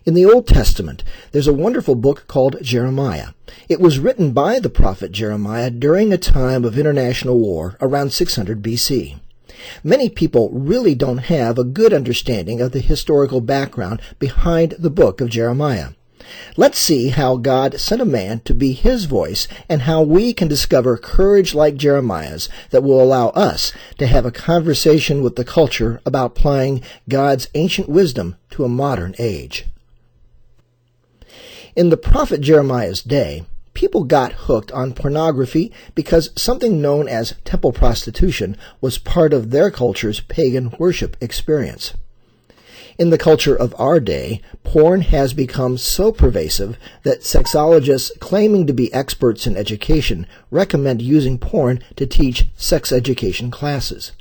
In the Old Testament, there's a wonderful book called Jeremiah. It was written by the prophet Jeremiah during a time of international war around 600 BC. Many people really don't have a good understanding of the historical background behind the book of Jeremiah. Let's see how God sent a man to be his voice and how we can discover courage like Jeremiah's that will allow us to have a conversation with the culture about applying God's ancient wisdom to a modern age. In the prophet Jeremiah's day, people got hooked on pornography because something known as temple prostitution was part of their culture's pagan worship experience. In the culture of our day, porn has become so pervasive that sexologists claiming to be experts in education recommend using porn to teach sex education classes.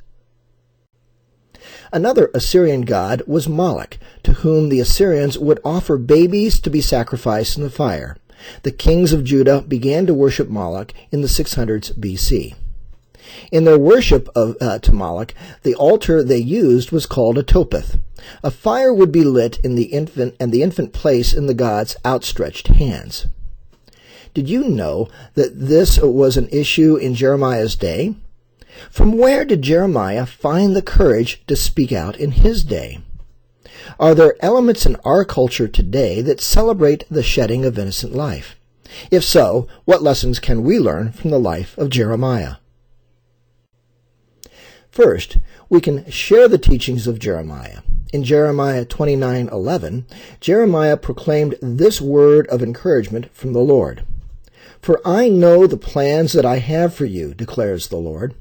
Another Assyrian god was Moloch, to whom the Assyrians would offer babies to be sacrificed in the fire. The kings of Judah began to worship Moloch in the 600s BC. In their worship to Moloch, the altar they used was called a topeth. A fire would be lit in the infant placed in the god's outstretched hands. Did you know that this was an issue in Jeremiah's day? From where did Jeremiah find the courage to speak out in his day? Are there elements in our culture today that celebrate the shedding of innocent life? If so, what lessons can we learn from the life of Jeremiah? First, we can share the teachings of Jeremiah. In Jeremiah 29:11, Jeremiah proclaimed this word of encouragement from the Lord. "For I know the plans that I have for you, declares the Lord,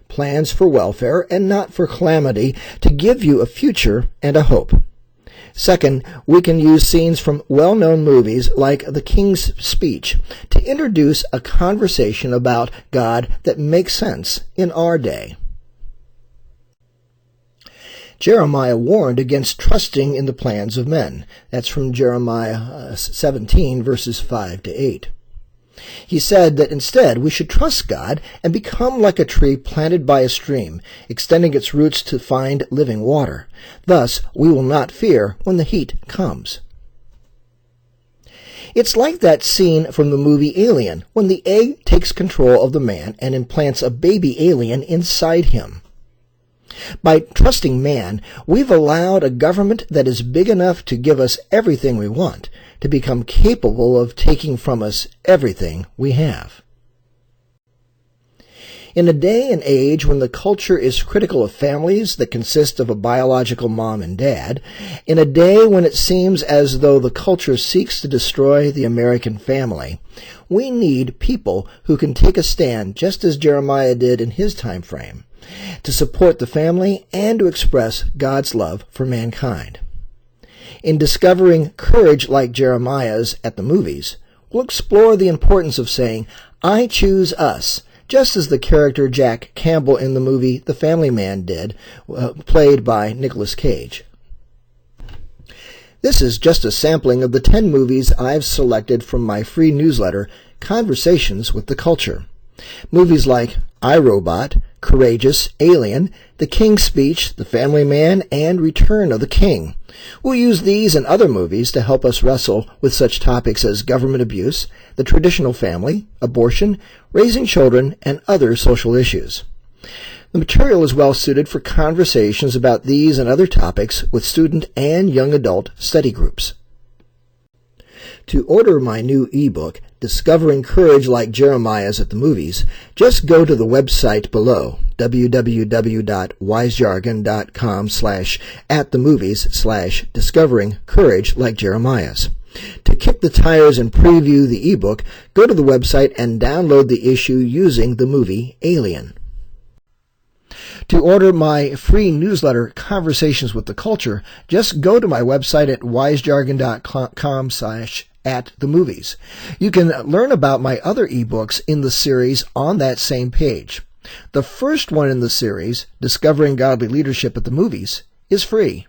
plans for welfare and not for calamity, to give you a future and a hope." Second, we can use scenes from well-known movies like The King's Speech to introduce a conversation about God that makes sense in our day. Jeremiah warned against trusting in the plans of men. That's from Jeremiah 17, verses 5 to 8. He said that instead we should trust God and become like a tree planted by a stream, extending its roots to find living water. Thus, we will not fear when the heat comes. It's like that scene from the movie Alien, when the egg takes control of the man and implants a baby alien inside him. By trusting man, we've allowed a government that is big enough to give us everything we want to become capable of taking from us everything we have. In a day and age when the culture is critical of families that consist of a biological mom and dad, in a day when it seems as though the culture seeks to destroy the American family, we need people who can take a stand just as Jeremiah did in his time frame, to support the family and to express God's love for mankind. In discovering courage like Jeremiah's at the movies, we'll explore the importance of saying, "I choose us," just as the character Jack Campbell in the movie The Family Man did, played by Nicolas Cage. This is just a sampling of the 10 movies I've selected from my free newsletter, Conversations with the Culture. Movies like I, Robot, Courageous, Alien, The King's Speech, The Family Man, and Return of the King. We'll use these and other movies to help us wrestle with such topics as government abuse, the traditional family, abortion, raising children, and other social issues. The material is well suited for conversations about these and other topics with student and young adult study groups. To order my new ebook, Discovering Courage Like Jeremiah's at the Movies, just go to the website below, www.wisejargon.com/atthemovies/discovering courage like Jeremiah's. To kick the tires and preview the ebook, go to the website and download the issue using the movie Alien. To order my free newsletter, Conversations with the Culture, just go to my website at wisejargon.com/atthemovies. You can learn about my other ebooks in the series on that same page. The first one in the series, Discovering Godly Leadership at the Movies, is free.